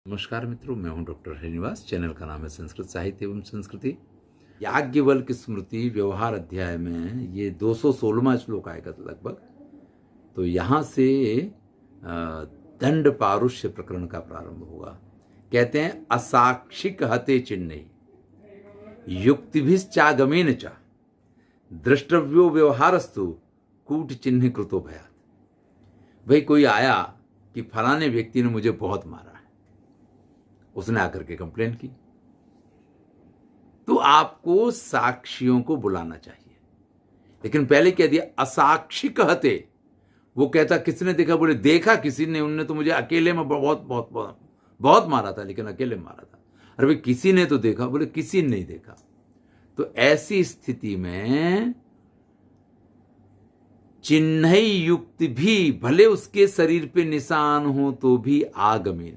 नमस्कार मित्रों, मैं हूं डॉक्टर श्रीनिवास। चैनल का नाम है संस्कृत साहित्य एवं संस्कृति। याज्ञवल्क्य स्मृति व्यवहार अध्याय में ये 216वां श्लोक आएगा लगभग। तो यहाँ से दंड पारुष्य प्रकरण का प्रारंभ होगा। कहते हैं असाक्षिक हते चिन्ह युक्तिभिश्चागमेन च द्रष्टव्यो व्यवहारस्तु कूट चिन्ह कृतो भयात्। भाई कोई आया कि फलाने व्यक्ति ने मुझे बहुत मारा, उसने आकर के कंप्लेन की, तो आपको साक्षियों को बुलाना चाहिए। लेकिन पहले कह दिया असाक्षिक हते। वो कहता किसने देखा? बोले देखा किसी ने, उनने तो मुझे अकेले में बहुत बहुत बहुत बहुत मारा था, लेकिन अकेले मारा था। अरे भाई किसी ने तो देखा? बोले किसी ने नहीं देखा। तो ऐसी स्थिति में चिन्ह युक्त भी, भले उसके शरीर पे निशान हो तो भी आगमे,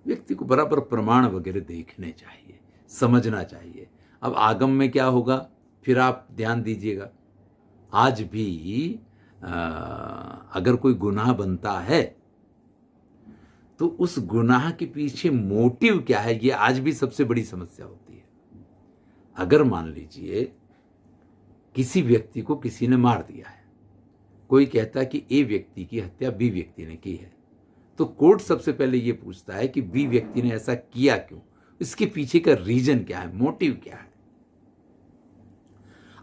व्यक्ति को बराबर प्रमाण वगैरह देखने चाहिए, समझना चाहिए। अब आगम में क्या होगा, फिर आप ध्यान दीजिएगा। आज भी अगर कोई गुनाह बनता है तो उस गुनाह के पीछे मोटिव क्या है, ये आज भी सबसे बड़ी समस्या होती है। अगर मान लीजिए किसी व्यक्ति को किसी ने मार दिया है, कोई कहता है कि ए व्यक्ति की हत्या बी व्यक्ति ने की है, तो कोर्ट सबसे पहले यह पूछता है कि बी व्यक्ति ने ऐसा किया क्यों, इसके पीछे का रीजन क्या है, मोटिव क्या है।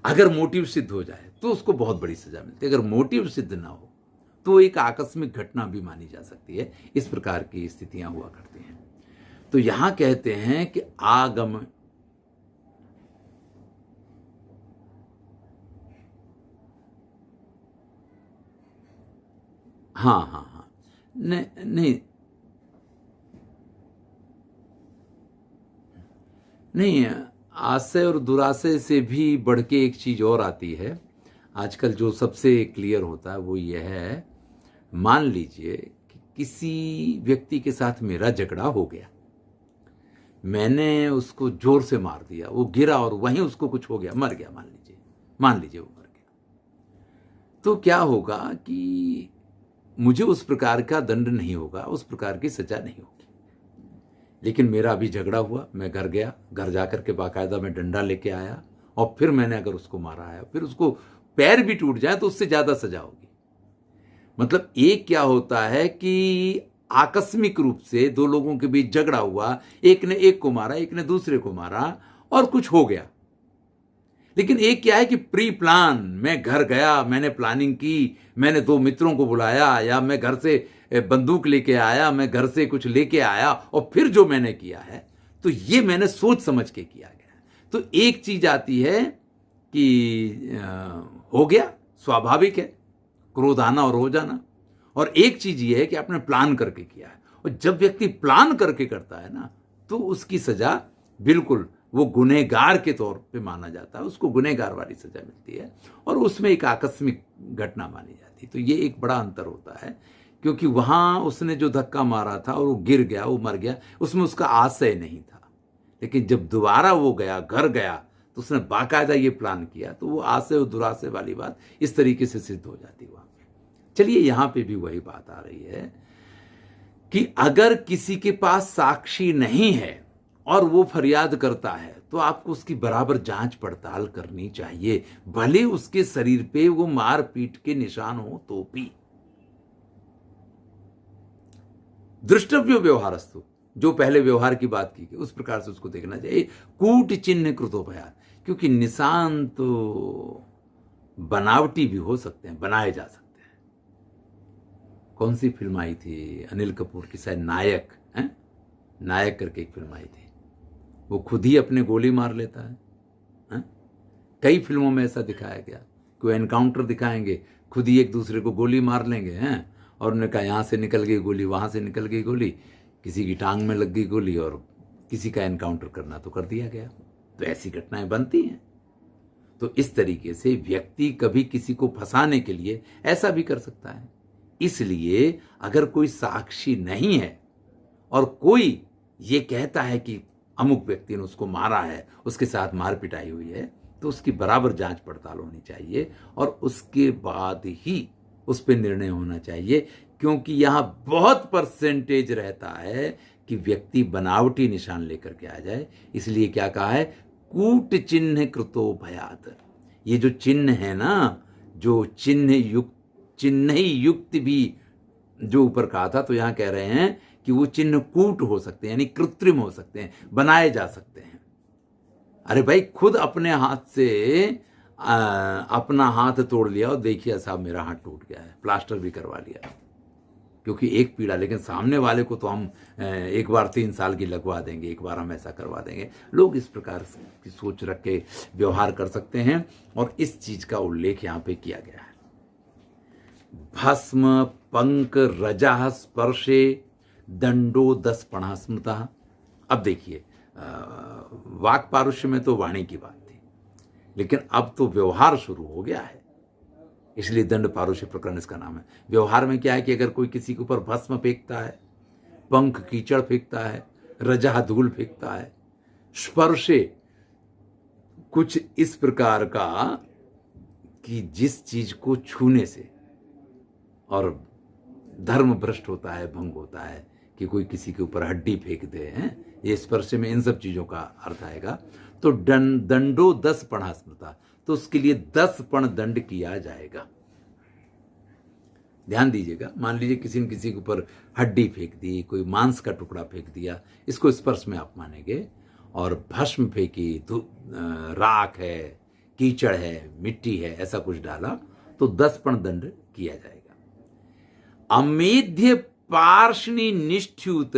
अगर मोटिव सिद्ध हो जाए तो उसको बहुत बड़ी सजा मिलती है। अगर मोटिव सिद्ध ना हो तो एक आकस्मिक घटना भी मानी जा सकती है। इस प्रकार की स्थितियां हुआ करती हैं। तो यहां कहते हैं कि आगम, हाँ, नहीं नहीं, आशय और दुराशय से भी बढ़ के एक चीज और आती है। आजकल जो सबसे क्लियर होता है वो ये है, मान लीजिए कि किसी व्यक्ति के साथ मेरा झगड़ा हो गया, मैंने उसको जोर से मार दिया, वो गिरा और वहीं उसको कुछ हो गया, मर गया। मान लीजिए वो मर गया, तो क्या होगा कि मुझे उस प्रकार का दंड नहीं होगा, उस प्रकार की सजा नहीं होगी। लेकिन मेरा अभी झगड़ा हुआ, मैं घर गया, घर जाकर के बाकायदा मैं डंडा लेके आया और फिर मैंने अगर उसको मारा है, फिर उसको पैर भी टूट जाए तो उससे ज्यादा सजा होगी। मतलब एक क्या होता है कि आकस्मिक रूप से दो लोगों के बीच झगड़ा हुआ, एक ने एक को मारा, एक ने दूसरे को मारा और कुछ हो गया। लेकिन एक क्या है कि प्री प्लान, मैं घर गया, मैंने प्लानिंग की, मैंने दो मित्रों को बुलाया, या मैं घर से बंदूक लेके आया, मैं घर से कुछ लेके आया और फिर जो मैंने किया है, तो ये मैंने सोच समझ के किया गया। तो एक चीज आती है कि हो गया, स्वाभाविक है क्रोध आना और हो जाना, और एक चीज ये है कि आपने प्लान करके किया है। और जब व्यक्ति प्लान करके करता है ना, तो उसकी सजा बिल्कुल वो गुनहगार के तौर पे माना जाता है, उसको गुनहगार वाली सजा मिलती है, और उसमें एक आकस्मिक घटना मानी जाती है। तो ये एक बड़ा अंतर होता है, क्योंकि वहां उसने जो धक्का मारा था और वो गिर गया, वो मर गया, उसमें उसका आशय नहीं था। लेकिन जब दोबारा वो गया, घर गया, तो उसने बाकायदा ये प्लान किया, तो वो आशय और दुराशय वाली बात इस तरीके से सिद्ध हो जाती वहां पे। चलिए यहां पे भी वही बात आ रही है कि अगर किसी के पास साक्षी नहीं है और वो फरियाद करता है, तो आपको उसकी बराबर जांच पड़ताल करनी चाहिए, भले उसके शरीर पे वो मार पीट के निशान हो तो भी। दृष्टव्यो व्यवहारस्तु, जो पहले व्यवहार की बात की उस प्रकार से उसको देखना चाहिए। कूट चिन्ह कृतो भयात्, क्योंकि निशान तो बनावटी भी हो सकते हैं, बनाए जा सकते हैं। कौन सी फिल्म आई थी अनिल कपूर की, शायद नायक है, नायक करके एक फिल्म आई थी, वो खुद ही अपने गोली मार लेता है। कई फिल्मों में ऐसा दिखाया गया कि वो एनकाउंटर दिखाएंगे, खुद ही एक दूसरे को गोली मार लेंगे हैं, और उन्होंने कहा यहाँ से निकल गई गोली, वहाँ से निकल गई गोली, किसी की टांग में लग गई गोली, और किसी का एनकाउंटर करना तो कर दिया गया। तो ऐसी घटनाएं बनती हैं। तो इस तरीके से व्यक्ति कभी किसी को फंसाने के लिए ऐसा भी कर सकता है। इसलिए अगर कोई साक्षी नहीं है और कोई ये कहता है कि अमुक व्यक्ति ने उसको मारा है, उसके साथ मार पिटाई हुई है, तो उसकी बराबर जांच पड़ताल होनी चाहिए, और उसके बाद ही उस पर निर्णय होना चाहिए क्योंकि यहां बहुत परसेंटेज रहता है कि व्यक्ति बनावटी निशान लेकर के आ जाए, इसलिए क्या कहा है, कूट चिन्ह कृतो भयात। ये जो चिन्ह है ना, जो चिन्ह युक्त भी जो ऊपर कहा था, तो यहां कह रहे हैं कि वो चिन्ह कूट हो सकते हैं, यानी कृत्रिम हो सकते हैं, बनाए जा सकते हैं। अरे भाई, खुद अपने हाथ से अपना हाथ तोड़ लिया और देखिए साहब मेरा हाथ टूट गया है, प्लास्टर भी करवा लिया, क्योंकि एक पीड़ा, लेकिन सामने वाले को तो हम एक बार 3 साल की लगवा देंगे, एक बार हम ऐसा करवा देंगे। लोग इस प्रकार की सोच रख के व्यवहार कर सकते हैं, और इस चीज का उल्लेख यहां पे किया गया है। भस्म पंक रजा स्पर्शे दंडो 10 पणा स्मृता। अब देखिए, वाक पारुष्य में तो वाणी की बात थी, लेकिन अब तो व्यवहार शुरू हो गया है, इसलिए दंड पारुष्य प्रकरण इसका नाम है। व्यवहार में क्या है कि अगर कोई किसी के ऊपर भस्म फेंकता है, पंख कीचड़ फेंकता है, रजा धूल फेंकता है, स्पर्शे कुछ इस प्रकार का कि जिस चीज को छूने से और धर्म भ्रष्ट होता है, भंग होता है, कि कोई किसी के ऊपर हड्डी फेंक दे हैं, ये स्पर्श में इन सब चीजों का अर्थ आएगा। तो दंडो 10 पणा स्मृता, तो उसके लिए 10 पण दंड किया जाएगा। ध्यान दीजिएगा, मान लीजिए किसी ने किसी के ऊपर हड्डी फेंक दी, कोई मांस का टुकड़ा फेंक दिया, इसको स्पर्श में आप मानेंगे, और भस्म फेंकी, राख है, कीचड़ है, मिट्टी है, ऐसा कुछ डाला, तो 10 पण दंड किया जाएगा। अमेध्य पार्षणी निष्ठ्युत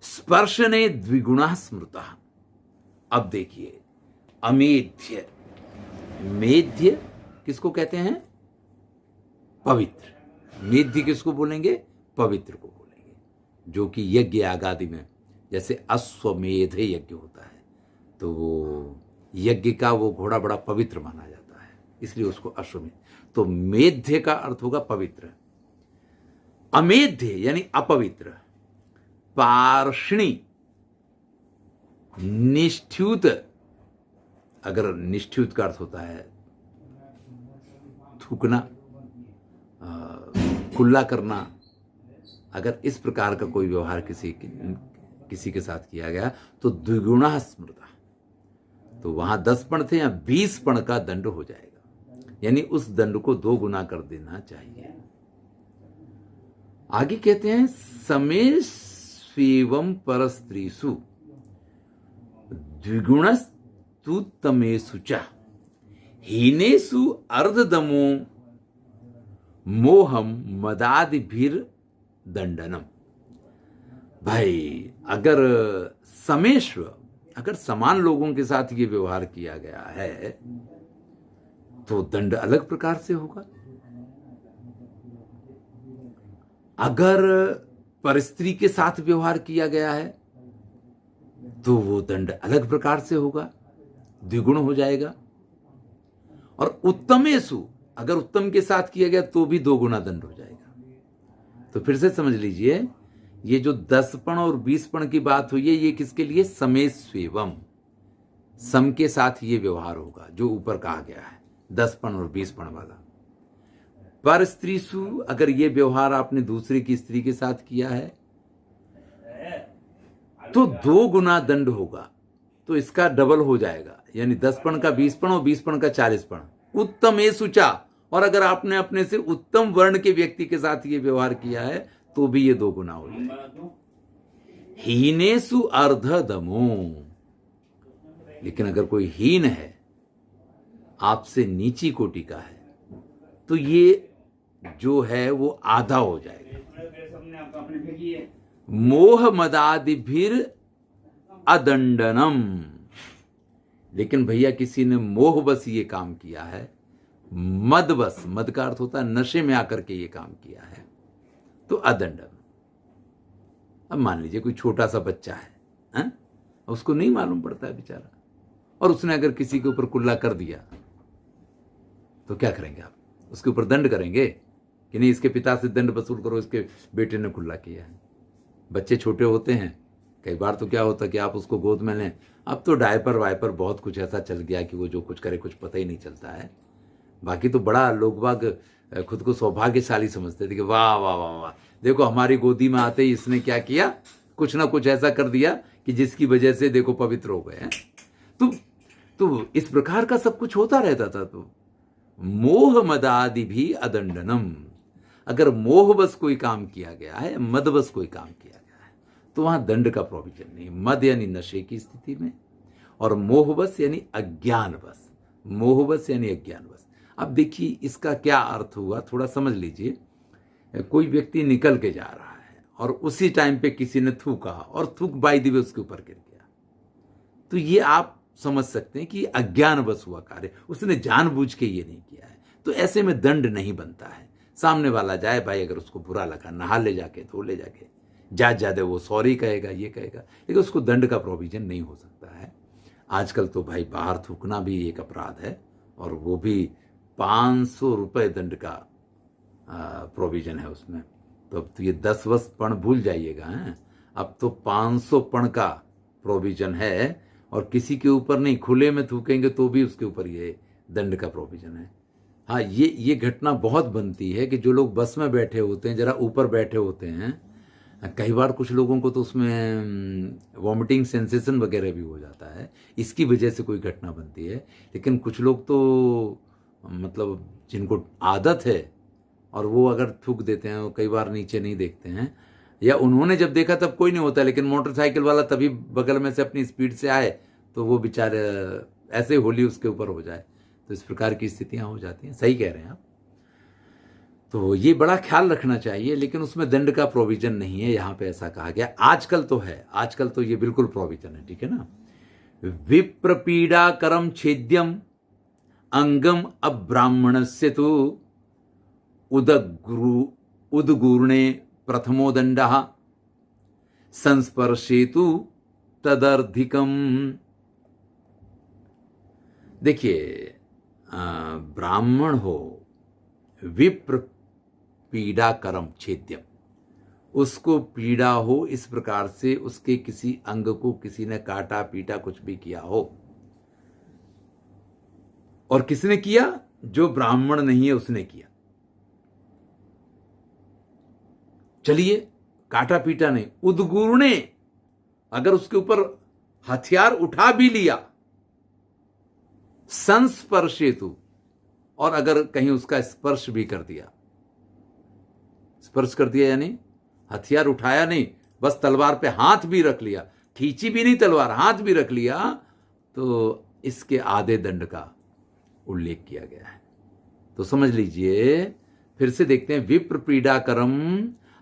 स्पर्शने द्विगुणा स्मृता। अब देखिए, अमेध्य, मेध्य किसको कहते हैं, पवित्र। मेध्य किसको बोलेंगे, पवित्र को बोलेंगे, जो कि यज्ञ आगादि में, जैसे अश्वमेध यज्ञ होता है, तो वो यज्ञ का वो घोड़ा बड़ा पवित्र माना जाता है, इसलिए उसको अश्वमेध। तो मेध्य का अर्थ होगा पवित्र, अमेध्य यानी अपवित्र, पार्षणी निष्ठ्युत, अगर निष्ठ्युत का अर्थ होता है थूकना, कुल्ला करना, अगर इस प्रकार का कोई व्यवहार किसी के साथ किया गया तो द्विगुणा स्मृता, तो वहां 10 पण थे या 20 पण का दंड हो जाएगा, यानी उस दंड को 2 गुना कर देना चाहिए। आगे कहते हैं, समेस्वेवं परस्त्रीसु द्विगुणस्तु तमेषु च हीनेषु अर्धदमो मोहम मदादिभिर दंडनम। भाई, अगर समेश्व, अगर समान लोगों के साथ ये व्यवहार किया गया है तो दंड अलग प्रकार से होगा। अगर परस्त्री के साथ व्यवहार किया गया है तो वो दंड अलग प्रकार से होगा, द्विगुण हो जाएगा। और उत्तमेषु, अगर उत्तम के साथ किया गया तो भी 2 गुना दंड हो जाएगा। तो फिर से समझ लीजिए, ये जो 10 पण और 20 पण की बात हुई है, ये किसके लिए, समेस्वेवम, सम के साथ ये व्यवहार होगा जो ऊपर कहा गया है, 10 पण और 20 पण वाला। पर स्त्रीसु, अगर ये व्यवहार आपने दूसरे की स्त्री के साथ किया है तो 2 गुना दंड होगा, तो इसका डबल हो जाएगा, यानी 10 पण का 20 पण और 20 पण का 40 पण। उत्तमेषु च, और अगर आपने अपने से उत्तम वर्ण के व्यक्ति के साथ ये व्यवहार किया है तो भी ये 2 गुना हो जाएगा। हीनेषु अर्धदमो, लेकिन अगर कोई हीन है, आपसे नीची कोटि का है, तो ये जो है वो आधा हो जाएगा। मोह मदादिभिर अदंडनम, लेकिन भैया किसी ने मोह बस ये काम किया है, मद बस, मद का अर्थ होता है नशे में आकर के ये काम किया है, तो अदंडन। अब मान लीजिए कोई छोटा सा बच्चा है, उसको नहीं मालूम पड़ता है बेचारा, और उसने अगर किसी के ऊपर कुल्ला कर दिया तो क्या करेंगे आप, उसके ऊपर दंड करेंगे कि नहीं, इसके पिता से दंड वसूल करो, इसके बेटे ने कुल्ला किया है। बच्चे छोटे होते हैं, कई बार तो क्या होता है कि आप उसको गोद में लें, अब तो डायपर वाइपर बहुत कुछ ऐसा चल गया कि वो जो कुछ करे कुछ पता ही नहीं चलता है। बाकी तो बड़ा लोग बाग खुद को सौभाग्यशाली समझते थे कि वाह वाह वाह वाह, देखो हमारी गोदी में आते ही इसने क्या किया, कुछ ना कुछ ऐसा कर दिया कि जिसकी वजह से देखो पवित्र हो गए हैं। तो इस प्रकार का सब कुछ होता रहता था। तो मोह मदादि भी अदंडनम, अगर मोहवश कोई काम किया गया है, मदवश कोई काम किया गया है, तो वहां दंड का प्रोविजन नहीं। मद यानी नशे की स्थिति में, और मोहवश यानी अज्ञानवश, मोहवश यानी अज्ञानवश। अब देखिए इसका क्या अर्थ हुआ, थोड़ा समझ लीजिए। कोई व्यक्ति निकल के जा रहा है और उसी टाइम पे किसी ने थूका और थूक बाई दी उसके ऊपर गिर गया, तो ये आप समझ सकते हैं कि अज्ञानवश हुआ कार्य, उसने जानबूझ के ये नहीं किया है। तो ऐसे में दंड नहीं बनता है। सामने वाला जाए भाई, अगर उसको बुरा लगा, नहा ले जाके, धो ले जाके, ज्यादा वो सॉरी कहेगा, ये कहेगा, लेकिन उसको दंड का प्रोविजन नहीं हो सकता है। आजकल तो भाई बाहर थूकना भी एक अपराध है, और वो भी 500 रुपये दंड का प्रोविजन है उसमें। तो अब तो ये 10 वर्ष पण भूल जाइएगा, हैं? अब तो 500 पण का प्रोविजन है, और किसी के ऊपर नहीं, खुले में थूकेंगे तो भी उसके ऊपर ये दंड का प्रोविजन है। हाँ, ये घटना बहुत बनती है कि जो लोग बस में बैठे होते हैं, जरा ऊपर बैठे होते हैं, कई बार कुछ लोगों को तो उसमें वॉमिटिंग सेंसेशन वगैरह भी हो जाता है, इसकी वजह से कोई घटना बनती है। लेकिन कुछ लोग तो मतलब जिनको आदत है, और वो अगर थूक देते हैं, वो कई बार नीचे नहीं देखते हैं, या उन्होंने जब देखा तब कोई नहीं होता, लेकिन मोटरसाइकिल वाला तभी बगल में से अपनी स्पीड से आए तो वो बेचारे ऐसे होली उसके ऊपर हो जाए। तो इस प्रकार की स्थितियां हो जाती हैं। सही कह रहे हैं आप। तो ये बड़ा ख्याल रखना चाहिए, लेकिन उसमें दंड का प्रोविजन नहीं है, यहां पे ऐसा कहा गया। आजकल तो है, आजकल तो ये बिल्कुल प्रोविजन है, ठीक है ना। विप्र पीड़ा करम छेद्यम अंगम अब्राह्मणस्य तो उदगूर्णे प्रथमो दंडः संस्पर्शेतु तदर्धिकम। देखिए, ब्राह्मण हो, विप्र पीड़ा करम छेद्यम, उसको पीड़ा हो इस प्रकार से, उसके किसी अंग को किसी ने काटा पीटा कुछ भी किया हो, और किसने किया? जो ब्राह्मण नहीं है उसने किया। चलिए, काटा पीटा नहीं, उदगूर्णे, अगर उसके ऊपर हथियार उठा भी लिया, संस्पर्शेतु, और अगर कहीं उसका स्पर्श भी कर दिया, स्पर्श कर दिया यानी हथियार उठाया नहीं, बस तलवार पे हाथ भी रख लिया, खींची भी नहीं तलवार, हाथ भी रख लिया, तो इसके आधे दंड का उल्लेख किया गया है। तो समझ लीजिए, फिर से देखते हैं। विप्र पीड़ा करम,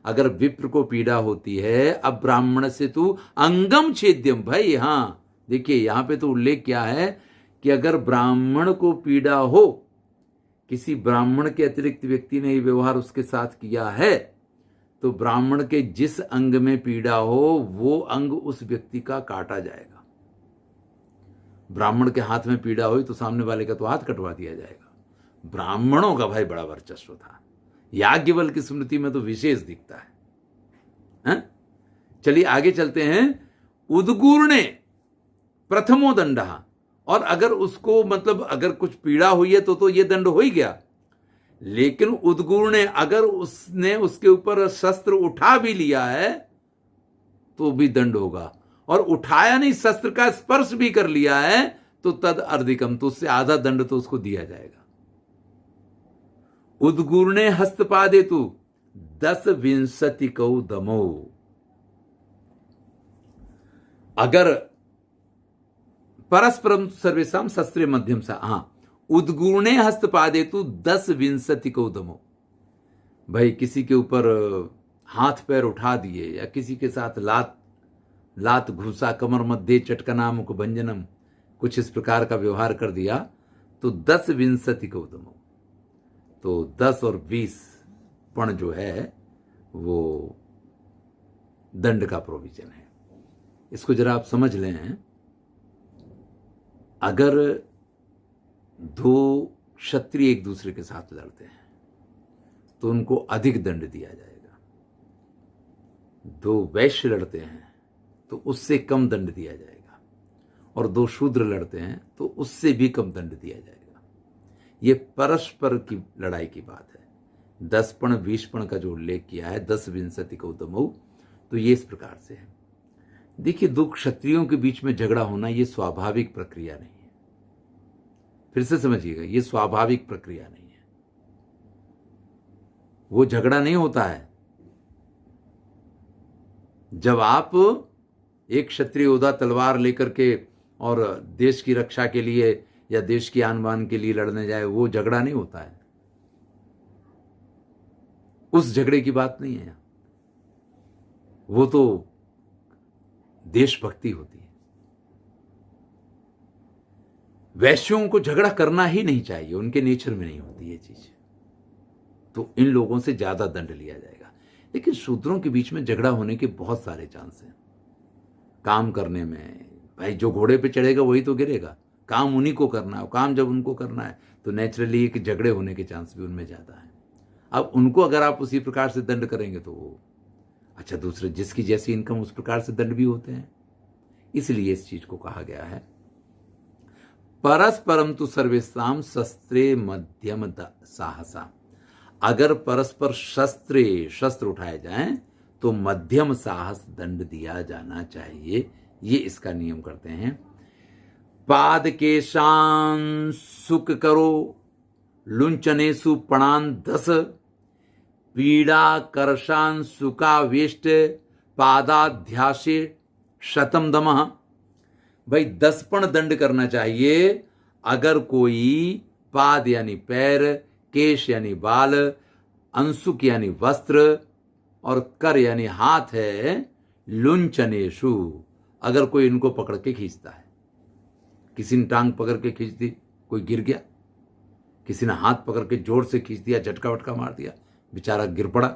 अगर विप्र को पीड़ा होती है, अब ब्राह्मण से तू अंगम छेद्यम। भाई हां, देखिए यहां पे तो उल्लेख क्या है कि अगर ब्राह्मण को पीड़ा हो, किसी ब्राह्मण के अतिरिक्त व्यक्ति ने ये व्यवहार उसके साथ किया है, तो ब्राह्मण के जिस अंग में पीड़ा हो वो अंग उस व्यक्ति का काटा जाएगा। ब्राह्मण के हाथ में पीड़ा हुई तो सामने वाले का तो हाथ कटवा दिया जाएगा। ब्राह्मणों का भाई बड़ा वर्चस्व था, याज्ञवल्क्य की स्मृति में तो विशेष दिखता है। चलिए आगे चलते हैं। उदगूर्णे प्रथमो दंडः, और अगर उसको मतलब अगर कुछ पीड़ा हुई है तो ये दंड हो ही गया, लेकिन उदगूर्णे, अगर उसने उसके ऊपर शस्त्र उठा भी लिया है तो भी दंड होगा, और उठाया नहीं, शस्त्र का स्पर्श भी कर लिया है तो तद अर्धिकम, तो उससे आधा दंड तो उसको दिया जाएगा। उदगूर्णे हस्तपादेतु 10-20 कौ दमो, अगर परस्परम सर्वेशम शस्त्रे मध्यम सा, हां, उदगूर्णे हस्तपादेतु 10-20 कौ दमो। भाई किसी के ऊपर हाथ पैर उठा दिए, या किसी के साथ लात घुसा कमर मध्य चटकना मुख भंजनम, कुछ इस प्रकार का व्यवहार कर दिया, तो 10-20 कौ दमो, तो 10 और 20 पण जो है वो दंड का प्रोविजन है। इसको जरा आप समझ लें। अगर दो क्षत्रिय एक दूसरे के साथ लड़ते हैं तो उनको अधिक दंड दिया जाएगा। दो वैश्य लड़ते हैं तो उससे कम दंड दिया जाएगा, और दो शूद्र लड़ते हैं तो उससे भी कम दंड दिया जाएगा। ये परस्पर की लड़ाई की बात है। 10पण 20पण का जो उल्लेख किया है, 10 विंशति कौतमऊ, तो ये इस प्रकार से है। देखिए, दो क्षत्रियों के बीच में झगड़ा होना ये स्वाभाविक प्रक्रिया नहीं है। फिर से समझिएगा, ये स्वाभाविक प्रक्रिया नहीं है। वो झगड़ा नहीं होता है जब आप एक क्षत्रिय योद्धा तलवार लेकर के और देश की रक्षा के लिए या देश की आन बान के लिए लड़ने जाए, वो झगड़ा नहीं होता है। उस झगड़े की बात नहीं है, वो तो देशभक्ति होती है। वैश्यों को झगड़ा करना ही नहीं चाहिए, उनके नेचर में नहीं होती ये चीज, तो इन लोगों से ज्यादा दंड लिया जाएगा। लेकिन शूद्रों के बीच में झगड़ा होने के बहुत सारे चांस हैं। काम करने में भाई, जो घोड़े पे चढ़ेगा वही तो गिरेगा, काम उन्हीं को करना है। काम जब उनको करना है तो नेचुरली एक झगड़े होने के चांस भी उनमें ज्यादा है। अब उनको अगर आप उसी प्रकार से दंड करेंगे तो वो अच्छा, दूसरे जिसकी जैसी इनकम उस प्रकार से दंड भी होते हैं। इसलिए इस चीज को कहा गया है परस्परम तु सर्वेषां शस्त्रे मध्यम साहसा। अगर परस्पर शस्त्र उठाए जाएं तो मध्यम साहस दंड दिया जाना चाहिए। ये इसका नियम करते हैं। पाद के शान सुख करो लुंचनेसु पणान 10, पीड़ा करशान सुका वेष्ट पादाध्यासे शतम दमः। भाई 10 पण दंड करना चाहिए अगर कोई पाद यानी पैर, केश यानी बाल, अंशुक यानी वस्त्र और कर यानी हाथ है, लुंचनेशु, अगर कोई इनको पकड़ के खींचता है। किसी ने टांग पकड़ के खींच दी, कोई गिर गया, किसी ने हाथ पकड़ के जोर से खींच दिया, झटका वटका मार दिया, बेचारा गिर पड़ा,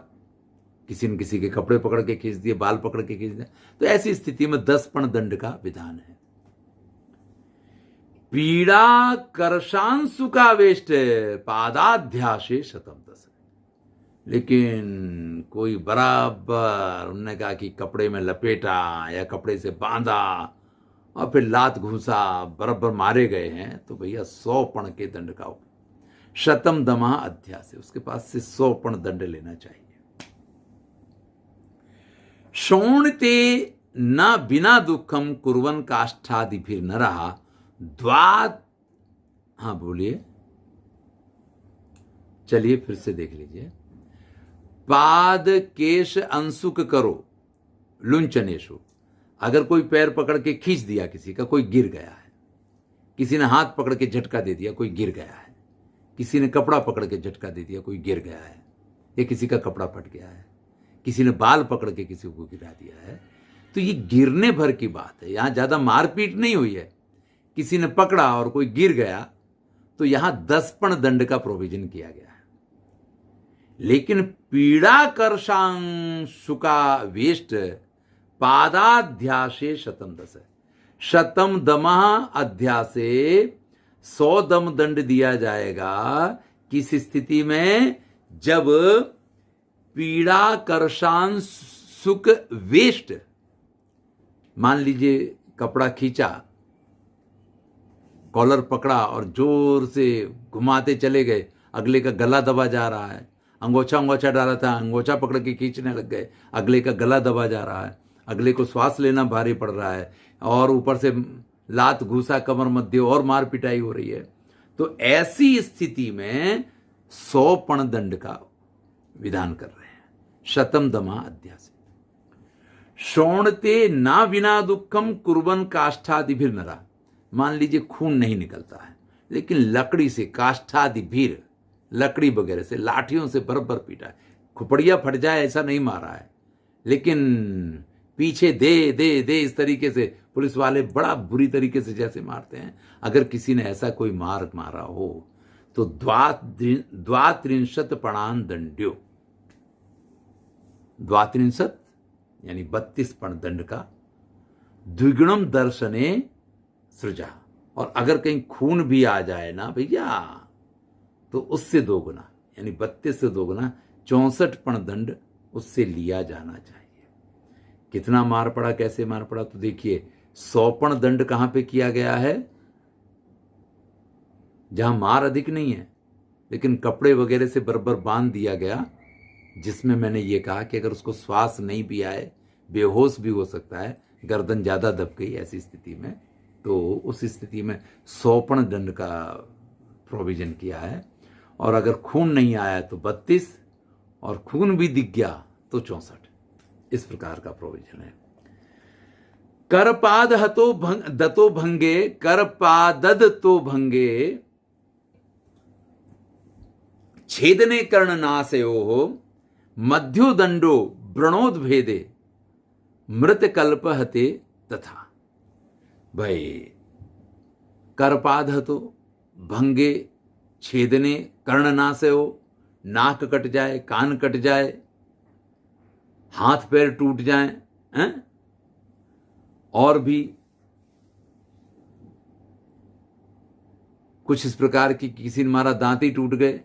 किसी ने किसी के कपड़े पकड़ के खींच दिए, बाल पकड़ के खींच दिया, तो ऐसी स्थिति में 10 पण दंड का विधान है। पीड़ा करशांसु का वेष्ट पादाध्यासे शतम 10। लेकिन कोई बराबर उन्होंने कहा कि कपड़े में लपेटा या कपड़े से बांधा और फिर लात घूसा, बराबर मारे गए हैं, तो भैया 100 पण के दंड का शतम दमा अध्यास है, उसके पास से 100 पण दंड लेना चाहिए। शोणते न बिना दुखम कुर्वन काष्ठादि फिर न रहा द्वात। हाँ बोलिए, चलिए फिर से देख लीजिए। पाद केश अंशुक करो लुंचनेशु, अगर कोई पैर पकड़ के खींच दिया किसी का, कोई गिर गया है, किसी ने हाथ पकड़ के झटका दे दिया, कोई गिर गया है, किसी ने कपड़ा पकड़ के झटका दे दिया, कोई गिर गया है, या किसी का कपड़ा फट गया है, किसी ने बाल पकड़ के किसी को गिरा दिया है, तो ये गिरने भर की बात है। यहां ज्यादा मारपीट नहीं हुई है, किसी ने पकड़ा और कोई गिर गया, तो यहां 10 पण दंड का प्रोविजन किया गया है। लेकिन पीड़ा करशांशुका वेष्ट पादाध्यासे शतम 10 है। शतम दमः अध्यासे 100 दम दंड दिया जाएगा। किस स्थिति में? जब पीड़ा करशांशुक वेष्ट, मान लीजिए कपड़ा खींचा, कॉलर पकड़ा और जोर से घुमाते चले गए, अगले का गला दबा जा रहा है, अंगोछा डाला था, अंगोछा पकड़ के खींचने लग गए, अगले का गला दबा जा रहा है, अगले को श्वास लेना भारी पड़ रहा है, और ऊपर से लात घूसा कमर मध्य और मार पिटाई हो रही है, तो ऐसी स्थिति में 100 पण दंड का विधान कर रहे हैं। शतम दमा अध्यास। शोणते ना विना दुखम कुर्बन काष्ठादि भीर नरा, मान लीजिए खून नहीं निकलता है, लेकिन लकड़ी से काष्ठादि भीर, लकड़ी वगैरह से, लाठियों से बराबर पीटा है, खुपड़िया फट जाए ऐसा नहीं मारा है, लेकिन पीछे दे दे दे इस तरीके से पुलिस वाले बड़ा बुरी तरीके से जैसे मारते हैं, अगर किसी ने ऐसा कोई मार मारा हो तो द्वात्रिंशत पणान दंड्यो, 32 यानी 32 पण दंड का द्विगुणम दर्शने सृजा। और अगर कहीं खून भी आ जाए ना भैया, तो उससे 2 गुना, यानी 32 से 2 गुना 64 पण दंड उससे लिया जाना चाहिए। कितना मार पड़ा, कैसे मार पड़ा, तो देखिए 100 पण दंड कहां पे किया गया है? जहां मार अधिक नहीं है, लेकिन कपड़े वगैरह से बराबर बांध दिया गया, जिसमें मैंने ये कहा कि अगर उसको श्वास नहीं भी आए, बेहोश भी हो सकता है, गर्दन ज़्यादा दब गई ऐसी स्थिति में, तो उस स्थिति में 100 दंड का प्रोविज़न किया है। और अगर खून नहीं आया तो 32, और खून भी दिख गया तो 64। इस प्रकार का प्रोविज़न है। करपाद हतो दतो भंगे, करपादद तो भंगे, छेदने कर्णनाशयो, मध्योदंडो व्रणोद्भेदे, मृत कल्प हते तथा। भाई करपाद हतो भंगे, छेदने कर्णनाशयो, नाक कट जाए, कान कट जाए, हाथ पैर टूट जाए, हैं? और भी कुछ इस प्रकार की, किसी ने मारा दांत ही टूट गए,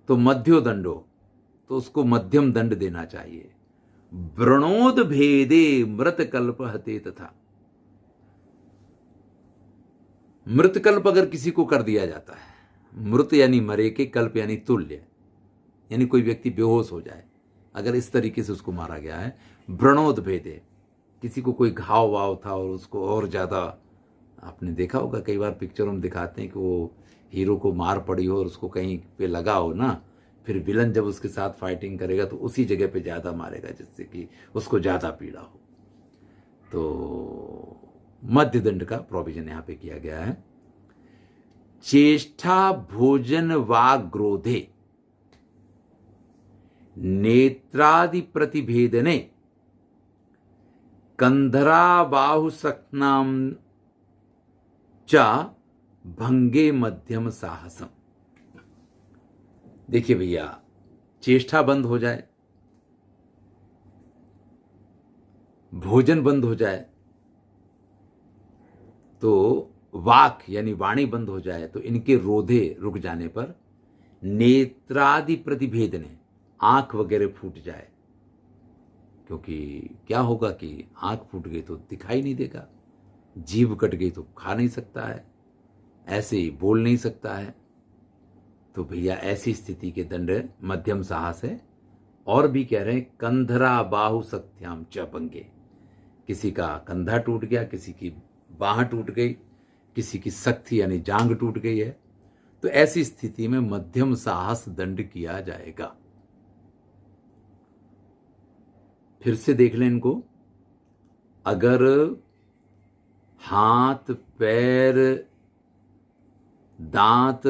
तो मध्योदंडो, तो उसको मध्यम दंड देना चाहिए। व्रणोद भेदे मृत कल्प हते तथा। मृत कल्प अगर किसी को कर दिया जाता है, मृत यानी मरे के, कल्प यानी तुल्य, यानी कोई व्यक्ति बेहोश हो जाए, अगर इस तरीके से उसको मारा गया है। व्रणोद भेदे, किसी को कोई घाव वाव था और उसको और ज़्यादा, आपने देखा होगा कई बार पिक्चरों में दिखाते हैं कि वो हीरो को मार पड़ी हो और उसको कहीं पे लगा हो ना, फिर विलन जब उसके साथ फाइटिंग करेगा तो उसी जगह पे ज़्यादा मारेगा जिससे कि उसको ज़्यादा पीड़ा हो। तो मध्य दंड का प्रोविजन यहाँ पे किया गया है। चेष्टा भोजन वाग्रोधे, नेत्रादि प्रतिभेदने, कंधरा बाहु सख्नाम चा भंगे मध्यम साहसम। देखिए भैया, चेष्टा बंद हो जाए, भोजन बंद हो जाए, तो वाक यानी वाणी बंद हो जाए, तो इनके रोधे रुक जाने पर, नेत्रादि प्रतिभेदने, आंख वगैरह फूट जाए, क्योंकि क्या होगा कि आंख फूट गई तो दिखाई नहीं देगा, जीभ कट गई तो खा नहीं सकता है, ऐसे ही बोल नहीं सकता है, तो भैया ऐसी स्थिति के दंड मध्यम साहस है। और भी कह रहे हैं कंधरा बाहु सख्याम च भंगे, किसी का कंधा टूट गया, किसी की बाह टूट गई, किसी की सख्ती यानी जांग टूट गई है, तो ऐसी स्थिति में मध्यम साहस दंड किया जाएगा। फिर से देख लें इनको, अगर हाथ पैर दांत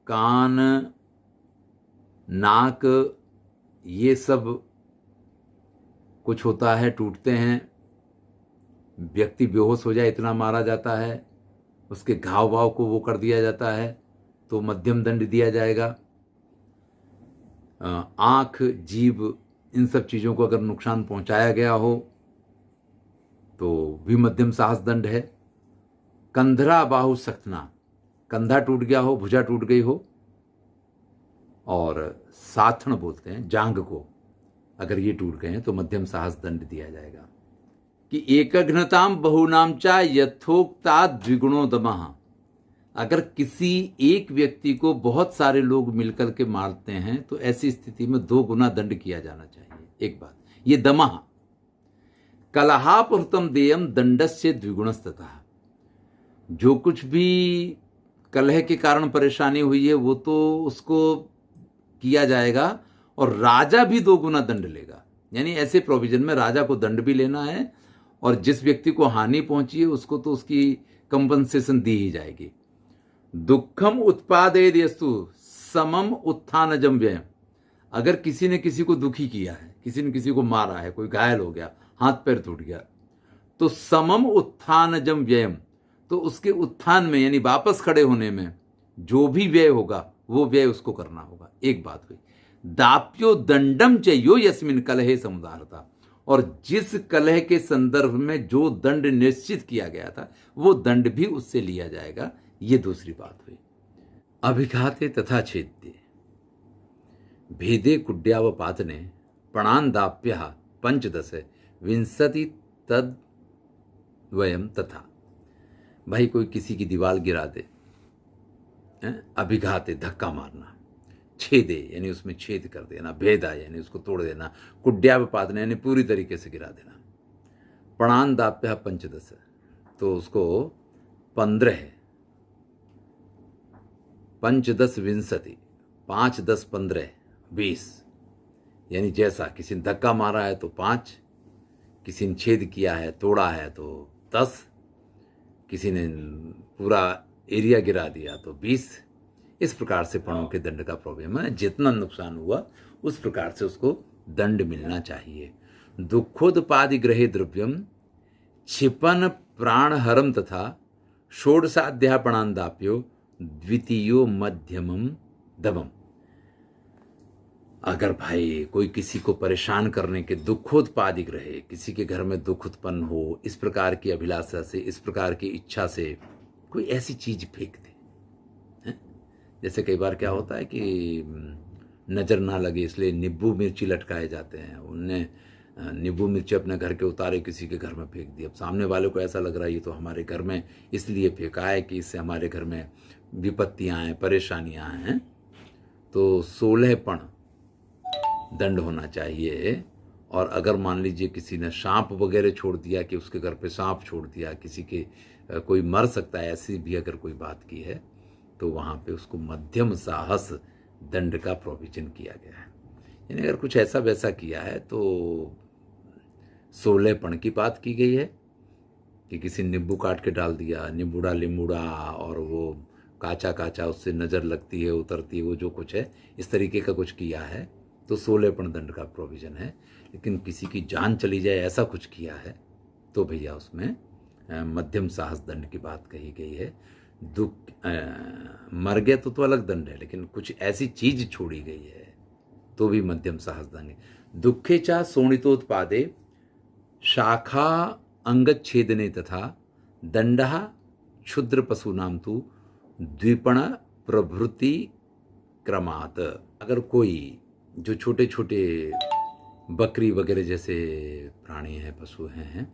कान नाक ये सब कुछ होता है, टूटते हैं, व्यक्ति बेहोश हो जाए इतना मारा जाता है, उसके घाव भाव को वो कर दिया जाता है, तो मध्यम दंड दिया जाएगा। आँख जीभ इन सब चीज़ों को अगर नुकसान पहुंचाया गया हो तो भी मध्यम साहस दंड है। कंधरा बाहु सख्तना, कंधा टूट गया हो, भुजा टूट गई हो, और साथण बोलते हैं जांग को, अगर ये टूट गए हैं तो मध्यम साहस दंड दिया जाएगा। कि एकघ्नताम बहुनाम चा यथोक्ता द्विगुणो दमः, अगर किसी एक व्यक्ति को बहुत सारे लोग मिलकर के मारते हैं तो ऐसी स्थिति में 2 गुना दंड किया जाना चाहिए। एक बात ये दमः। कलहापुरतम देयम दंडस्य द्विगुणस्ततः, जो कुछ भी कलह के कारण परेशानी हुई है वो तो उसको किया जाएगा, और राजा भी 2 गुना दंड लेगा। यानी ऐसे प्रोविजन में राजा को दंड भी लेना है, और जिस व्यक्ति को हानि पहुंची है उसको तो उसकी कंपनसेशन दी ही जाएगी। दुखम उत्पादेद यस्तु समम उत्थानजम व्ययम, अगर किसी ने किसी को दुखी किया है, किसी ने किसी को मारा है, कोई घायल हो गया, हाथ पैर टूट गया, तो समम उत्थानजम व्ययम, तो उसके उत्थान में यानी वापस खड़े होने में जो भी व्यय होगा वो व्यय उसको करना होगा। एक बात हुई। दाप्यो दंडम च यो यस्मिन कलहे समुदारता, और जिस कलह के संदर्भ में जो दंड निश्चित किया गया था वो दंड भी उससे लिया जाएगा। ये दूसरी बात हुई। अभिघाते तथा छेद्ये भेदे कुड्यावपातने प्रणांदाप्य पंचदश विंशति तद वयम तथा। भाई कोई किसी की दीवार गिरा दे, अभिघाते धक्का मारना, छेदे यानी उसमें छेद कर देना, भेदा यानी उसको तोड़ देना, कुड्यावपादन यानी पूरी तरीके से गिरा देना। प्राणादाप्य पंचदश, तो उसको 15, पंचदश विंशति, 5 10 15 20, यानी जैसा किसी ने धक्का मारा है तो 5, किसी ने छेद किया है तोड़ा है तो 10, किसी ने पूरा एरिया गिरा दिया तो 20। इस प्रकार से पणों के दंड का प्रॉब्लम है। जितना नुकसान हुआ उस प्रकार से उसको दंड मिलना चाहिए। दुखोदपादि ग्रहे द्रव्यम क्षिपन प्राणहरम तथा षोडशाध्यापणादाप्यो द्वितीयो मध्यमम दमम। अगर भाई कोई किसी को परेशान करने के दुखोत्पादिक रहे, किसी के घर में दुख उत्पन्न हो, इस प्रकार की अभिलाषा से, इस प्रकार की इच्छा से कोई ऐसी चीज फेंक दे, जैसे कई बार क्या होता है कि नज़र ना लगे इसलिए नींबू मिर्ची लटकाए जाते हैं। उनने नींबू मिर्ची अपने घर के उतारे किसी के घर में फेंक दी। अब सामने वाले को ऐसा लग रहा है ये तो हमारे घर में इसलिए फेंका है कि इससे हमारे घर में विपत्तियाँ आएँ, परेशानियाँ हैं। तो 16 दंड होना चाहिए। और अगर मान लीजिए किसी ने सांप वगैरह छोड़ दिया, कि उसके घर पे सांप छोड़ दिया, किसी के कोई मर सकता है, ऐसी भी अगर कोई बात की है तो वहाँ पे उसको मध्यम साहस दंड का प्रोविजन किया गया है। यानी अगर कुछ ऐसा वैसा किया है तो 16 की बात की गई है कि किसी नींबू काट के डाल दिया, नींबूड़ा लिंबूड़ा, और वो काचा काचा उससे नज़र लगती है, उतरती है, वो जो कुछ है इस तरीके का कुछ किया है तो 16 दंड का प्रोविज़न है। लेकिन किसी की जान चली जाए ऐसा कुछ किया है तो भैया उसमें मध्यम साहस दंड की बात कही गई है। दुख मर गया तो अलग दंड है, लेकिन कुछ ऐसी चीज छोड़ी गई है तो भी मध्यम साहस दंड। दुखे चा शोणितोत्पादे शाखा अंगच्छेदने तथा दंडः क्षुद्र पशूनाम तु द्विपण प्रभृति क्रमात्। अगर कोई जो छोटे छोटे बकरी वगैरह जैसे प्राणी हैं, पशु हैं,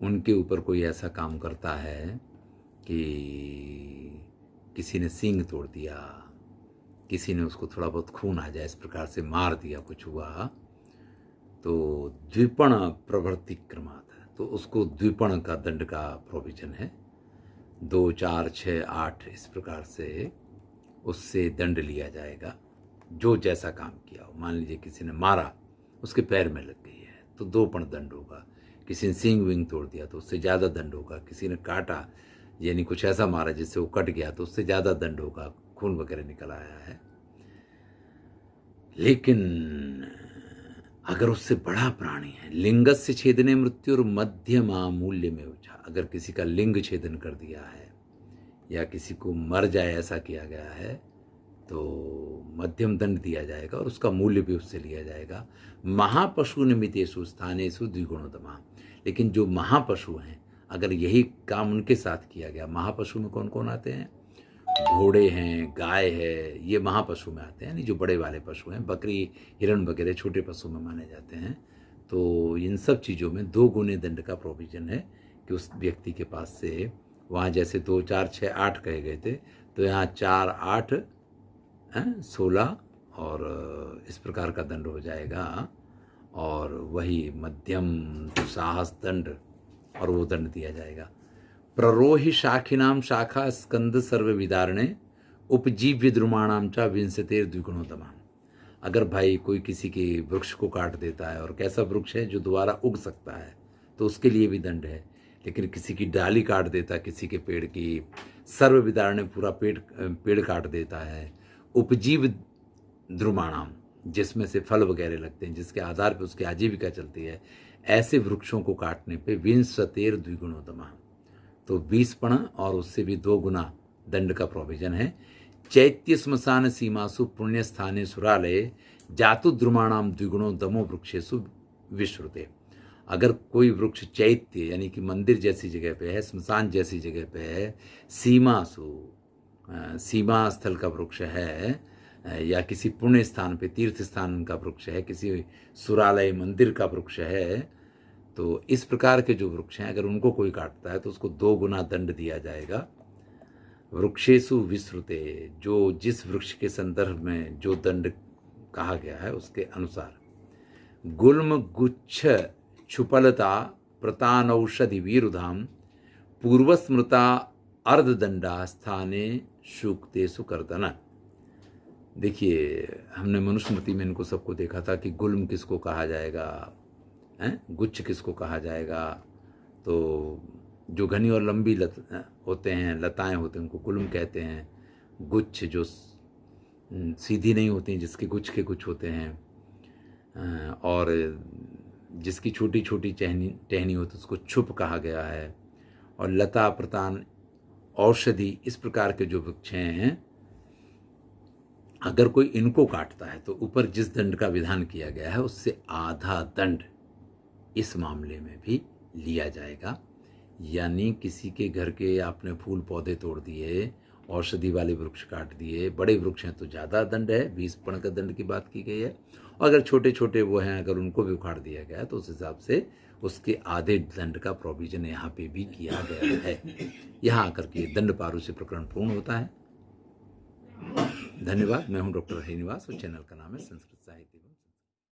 उनके ऊपर कोई ऐसा काम करता है कि किसी ने सींग तोड़ दिया, किसी ने उसको थोड़ा बहुत खून आ जाए इस प्रकार से मार दिया, कुछ हुआ, तो द्विपण प्रवृत्ति क्रमात्, तो उसको द्विपण का दंड का प्रोविजन है। 2 4 6 8 इस प्रकार से उससे दंड लिया जाएगा जो जैसा काम किया हो। मान लीजिए किसी ने मारा, उसके पैर में लग गई है तो 2 पण दंड होगा। किसी ने सींग विंग तोड़ दिया तो उससे ज़्यादा दंड होगा। किसी ने काटा यानी कुछ ऐसा मारा जिससे वो कट गया तो उससे ज़्यादा दंड होगा, खून वगैरह निकल आया है। लेकिन अगर उससे बड़ा प्राणी है, लिंगस्य छेदने मृत्यु और मध्यमा मूल्य में उछा, अगर किसी का लिंग छेदन कर दिया है या किसी को मर जाए ऐसा किया गया है तो मध्यम दंड दिया जाएगा और उसका मूल्य भी उससे लिया जाएगा। महापशु निमितेषु स्थानेषु द्विगुणोत्तमा। लेकिन जो महापशु हैं, अगर यही काम उनके साथ किया गया, महापशु में कौन कौन आते हैं? घोड़े हैं, गाय है, ये महापशु में आते हैं, यानी जो बड़े वाले पशु हैं। बकरी, हिरण वगैरह छोटे पशु में माने जाते हैं। तो इन सब चीज़ों में 2 गुने दंड का प्रोविजन है कि उस व्यक्ति के पास से, वहाँ जैसे 2 4 6 8 कहे गए थे, तो यहाँ 4 8 16 और इस प्रकार का दंड हो जाएगा। और वही मध्यम साहस दंड, और वो दंड दिया जाएगा। प्ररोहि शाखिनाम शाखा स्कंद सर्व विदारणे उपजीव्य द्रुमाणाम चा विंशतेर द्विगुणोत्तमा। अगर भाई कोई किसी के वृक्ष को काट देता है, और कैसा वृक्ष है जो दोबारा उग सकता है, तो उसके लिए भी दंड है। लेकिन किसी की डाली काट देता है, किसी के पेड़ की, सर्व विदारणे पूरा पेड़ काट देता है, उपजीव द्रुमाणाम जिसमें से फल वगैरह लगते हैं, जिसके आधार पर उसकी आजीविका चलती है, ऐसे वृक्षों को काटने पे विंशतेर द्विगुणोत्तमा, तो 20 पण और उससे भी 2 गुना दंड का प्रोविजन है। चैत्य श्मशान सीमासु पुण्य स्थाने सुरालय जातु द्रुमाणाम द्विगुणो दमो वृक्षेशु विश्रुते। अगर कोई वृक्ष चैत्य यानी कि मंदिर जैसी जगह पे है, श्मशान जैसी जगह पे है, सीमा स्थल का वृक्ष है, या किसी पुण्य स्थान पे, तीर्थ स्थान का वृक्ष है, किसी सुरालय मंदिर का वृक्ष है, तो इस प्रकार के जो वृक्ष हैं अगर उनको कोई काटता है तो उसको 2 गुना दंड दिया जाएगा। वृक्षेषु विश्रुते, जो जिस वृक्ष के संदर्भ में जो दंड कहा गया है उसके अनुसार। गुल्म गुच्छ छुपलता प्रतानौषधि वीरुधाम पूर्वस्मृता अर्धदंडा स्थाने सूक्तेषु कर्दन। देखिए, हमने मनुस्मृति में इनको सबको देखा था कि गुल्म किसको कहा जाएगा, गुच्छ किसको कहा जाएगा। तो जो घनी और लंबी होते हैं, लताएं होते हैं, उनको गुल्म कहते हैं। गुच्छ जो सीधी नहीं होती, जिसके गुच्छ के गुच्छ होते हैं, और जिसकी छोटी छोटी टहनी होती है उसको छुप कहा गया है। और लता, प्रतान, औषधि, इस प्रकार के जो वृक्ष हैं, अगर कोई इनको काटता है तो ऊपर जिस दंड का विधान किया गया है उससे आधा दंड इस मामले में भी लिया जाएगा। यानी किसी के घर के आपने फूल पौधे तोड़ दिए, औषधि वाले वृक्ष काट दिए, बड़े वृक्ष हैं तो ज़्यादा दंड है, 20 पण का दंड की बात की गई है। और अगर छोटे छोटे वो हैं, अगर उनको भी उखाड़ दिया गया तो उस हिसाब से उसके आधे दंड का प्रोविजन यहाँ पे भी किया गया है। यहाँ आकर के दंड पारुष्य प्रकरण पूर्ण होता है। धन्यवाद। मैं हूँ डॉक्टर हरिनिवास और चैनल का नाम है संस्कृत साहित्य।